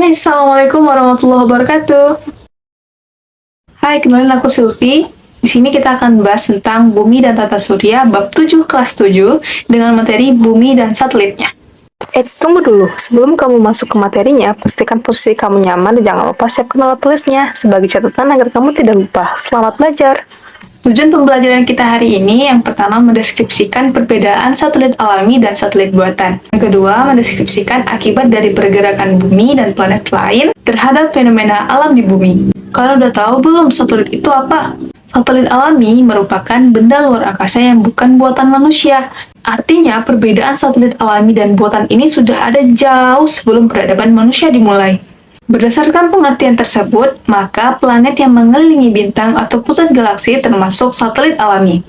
Hai, Assalamualaikum warahmatullahi wabarakatuh. Hai, kenalin aku Silvi. Di sini kita akan bahas tentang bumi dan tata surya bab 7 kelas 7 dengan materi bumi dan satelitnya. Tunggu dulu. Sebelum kamu masuk ke materinya, pastikan posisi kamu nyaman dan jangan lupa siapkan alat tulisnya sebagai catatan agar kamu tidak lupa. Selamat belajar! Tujuan pembelajaran kita hari ini yang pertama mendeskripsikan perbedaan satelit alami dan satelit buatan. Yang kedua, mendeskripsikan akibat dari pergerakan bumi dan planet lain terhadap fenomena alam di bumi. Kalian udah tahu belum satelit itu apa? Satelit alami merupakan benda luar angkasa yang bukan buatan manusia. Artinya, perbedaan satelit alami dan buatan ini sudah ada jauh sebelum peradaban manusia dimulai. Berdasarkan pengertian tersebut, maka planet yang mengelilingi bintang atau pusat galaksi termasuk satelit alami.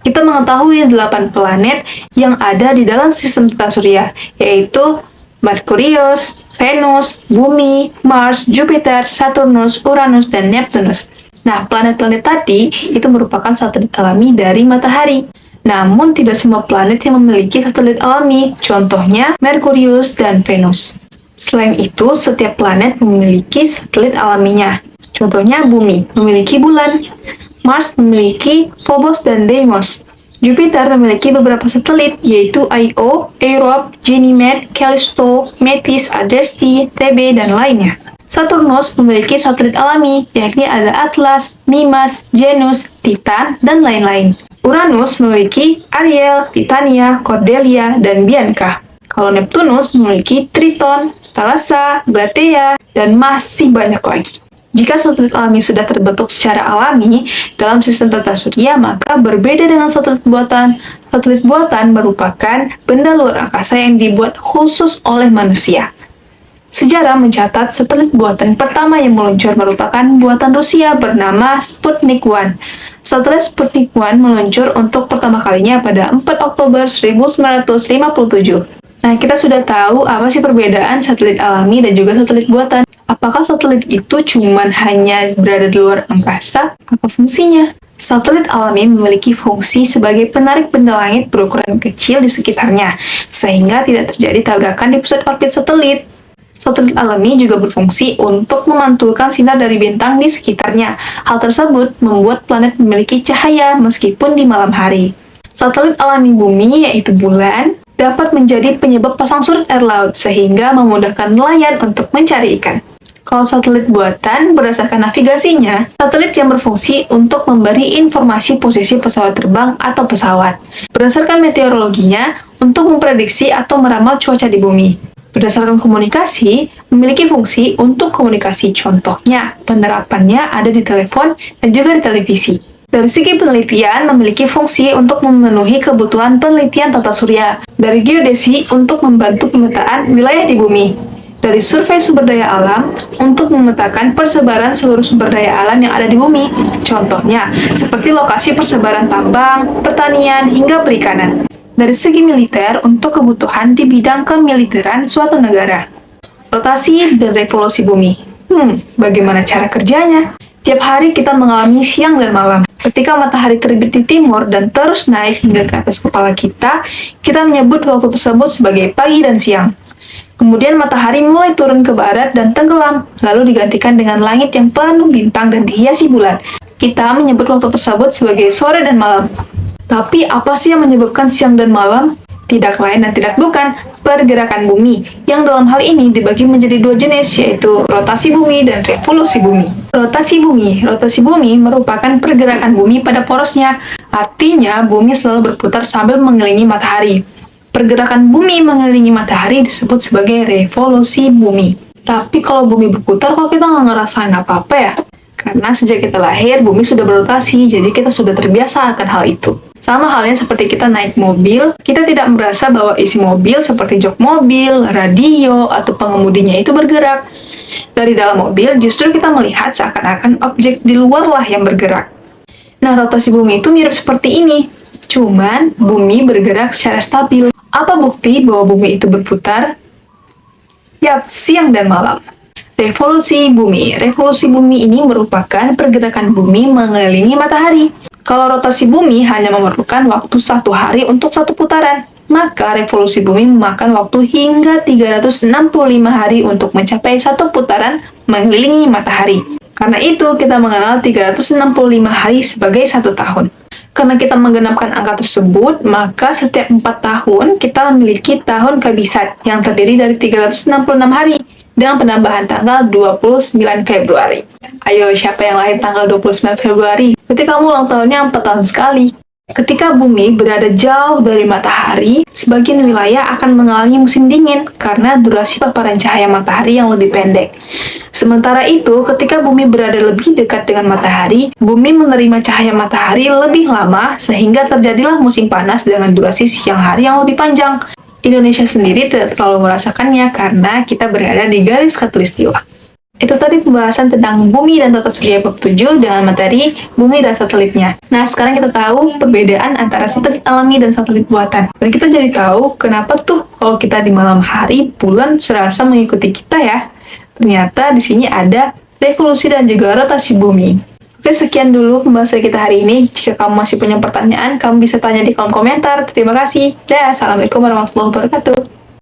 Kita mengetahui 8 planet yang ada di dalam sistem tata surya, yaitu Merkurius, Venus, Bumi, Mars, Jupiter, Saturnus, Uranus, dan Neptunus. Nah, planet-planet tadi itu merupakan satelit alami dari matahari. Namun, tidak semua planet yang memiliki satelit alami, contohnya Merkurius dan Venus. Selain itu, setiap planet memiliki satelit alaminya. Contohnya, Bumi memiliki bulan, Mars memiliki Phobos dan Deimos. Jupiter memiliki beberapa satelit, yaitu Io, Europa, Ganymede, Callisto, Metis, Adresti, Thebe, dan lainnya. Saturnus memiliki satelit alami, yakni ada Atlas, Mimas, Janus, Titan, dan lain-lain. Uranus memiliki Ariel, Titania, Cordelia, dan Bianca. Kalau Neptunus memiliki Triton, Thalassa, Glatea, dan masih banyak lagi. Jika satelit alami sudah terbentuk secara alami dalam sistem tata surya, maka berbeda dengan satelit buatan. Satelit buatan merupakan benda luar angkasa yang dibuat khusus oleh manusia. Sejarah mencatat satelit buatan pertama yang meluncur merupakan buatan Rusia bernama Sputnik 1. Satelit Sputnik 1 meluncur untuk pertama kalinya pada 4 Oktober 1957. Nah, kita sudah tahu apa sih perbedaan satelit alami dan juga satelit buatan. Apakah satelit itu cuman hanya berada di luar angkasa? Apa fungsinya? Satelit alami memiliki fungsi sebagai penarik benda langit berukuran kecil di sekitarnya, sehingga tidak terjadi tabrakan di pusat orbit satelit. Satelit alami juga berfungsi untuk memantulkan sinar dari bintang di sekitarnya. Hal tersebut membuat planet memiliki cahaya meskipun di malam hari. Satelit alami bumi, yaitu bulan, dapat menjadi penyebab pasang surut air laut, sehingga memudahkan nelayan untuk mencari ikan. Kalau satelit buatan, berdasarkan navigasinya, satelit yang berfungsi untuk memberi informasi posisi pesawat terbang atau pesawat. Berdasarkan meteorologinya, untuk memprediksi atau meramal cuaca di bumi. Berdasarkan komunikasi, memiliki fungsi untuk komunikasi. Contohnya, penerapannya ada di telepon dan juga di televisi. Dari segi penelitian, memiliki fungsi untuk memenuhi kebutuhan penelitian tata surya. Dari geodesi, untuk membantu pemetaan wilayah di bumi. Dari survei sumber daya alam, untuk memetakan persebaran seluruh sumber daya alam yang ada di bumi. Contohnya, seperti lokasi persebaran tambang, pertanian, hingga perikanan. Dari segi militer, untuk kebutuhan di bidang kemiliteran suatu negara. Rotasi dan revolusi bumi. Bagaimana cara kerjanya? Tiap hari kita mengalami siang dan malam. Ketika matahari terbit di timur dan terus naik hingga ke atas kepala kita, kita menyebut waktu tersebut sebagai pagi dan siang. Kemudian matahari mulai turun ke barat dan tenggelam, lalu digantikan dengan langit yang penuh bintang dan dihiasi bulan. Kita menyebut waktu tersebut sebagai sore dan malam. Tapi apa sih yang menyebabkan siang dan malam? Tidak lain dan tidak bukan pergerakan bumi, yang dalam hal ini dibagi menjadi dua jenis, yaitu rotasi bumi dan revolusi bumi. Rotasi bumi merupakan pergerakan bumi pada porosnya, artinya bumi selalu berputar sambil mengelilingi matahari. Pergerakan bumi mengelilingi matahari disebut sebagai revolusi bumi. Tapi kalau bumi berputar, kok kita nggak ngerasain apa-apa ya? Karena sejak kita lahir, bumi sudah berotasi, jadi kita sudah terbiasa akan hal itu. Sama halnya seperti kita naik mobil, kita tidak merasa bahwa isi mobil seperti jok mobil, radio, atau pengemudinya itu bergerak. Dari dalam mobil, justru kita melihat seakan-akan objek di luar lah yang bergerak. Nah, rotasi bumi itu mirip seperti ini. Cuman, bumi bergerak secara stabil. Apa bukti bahwa bumi itu berputar? Yap, siang dan malam. Revolusi bumi. Revolusi bumi ini merupakan pergerakan bumi mengelilingi matahari. Kalau rotasi bumi hanya memerlukan waktu 1 hari untuk 1 putaran. maka revolusi bumi memakan waktu hingga 365 hari untuk mencapai satu putaran mengelilingi matahari. Karena itu, kita mengenal 365 hari sebagai satu tahun. Karena kita menggenapkan angka tersebut, maka setiap 4 tahun kita memiliki tahun kabisat yang terdiri dari 366 hari dengan penambahan tanggal 29 Februari. Ayo, siapa yang lahir tanggal 29 Februari? Berarti kamu ulang tahunnya 4 tahun sekali. Ketika bumi berada jauh dari matahari, sebagian wilayah akan mengalami musim dingin karena durasi paparan cahaya matahari yang lebih pendek. Sementara itu, ketika bumi berada lebih dekat dengan matahari, bumi menerima cahaya matahari lebih lama sehingga terjadilah musim panas dengan durasi siang hari yang lebih panjang. Indonesia sendiri tidak terlalu merasakannya karena kita berada di garis khatulistiwa. Itu tadi pembahasan tentang bumi dan tata surya bab 7 dengan materi bumi dan satelitnya. Nah, sekarang kita tahu perbedaan antara satelit alami dan satelit buatan. Dan kita jadi tahu kenapa tuh kalau kita di malam hari, bulan serasa mengikuti kita ya. Ternyata di sini ada revolusi dan juga rotasi bumi. Oke, sekian dulu pembahasan kita hari ini. Jika kamu masih punya pertanyaan, kamu bisa tanya di kolom komentar. Terima kasih. Dah, assalamualaikum warahmatullahi wabarakatuh.